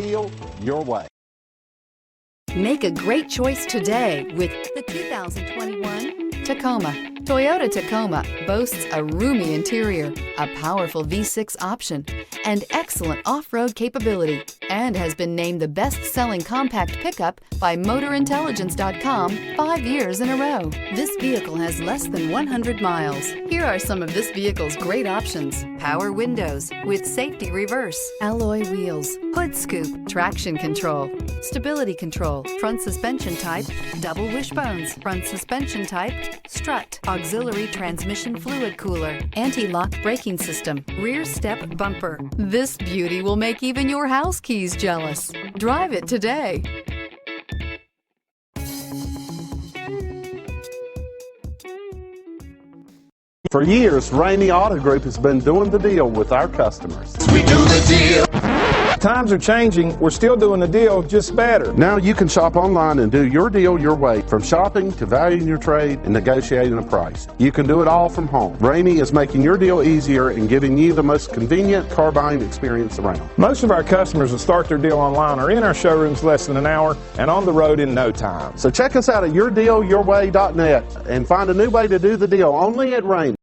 Deal your way. Make a great choice today with the 2021 Tacoma. Toyota Tacoma boasts a roomy interior, a powerful V6 option, and excellent off-road capability, and has been named the best-selling compact pickup by MotorIntelligence.com 5 years in a row. This vehicle has less than 100 miles. Here are some of this vehicle's great options: power windows with safety reverse, alloy wheels, hood scoop, traction control, stability control, front suspension type, double wishbones, front suspension type, strut, auxiliary transmission fluid cooler, anti-lock braking system, rear step bumper. This beauty will make even your house keys jealous. Drive it today. For years, Ramey Auto Group has been doing the deal with our customers. We do the deal. Times are changing. We're still doing the deal, just better. Now you can shop online and do your deal your way, from shopping to valuing your trade and negotiating a price. You can do it all from home. Ramey is making your deal easier and giving you the most convenient car buying experience around. Most of our customers that start their deal online are in our showrooms less than an hour and on the road in no time. So check us out at yourdealyourway.net and find a new way to do the deal only at Ramey.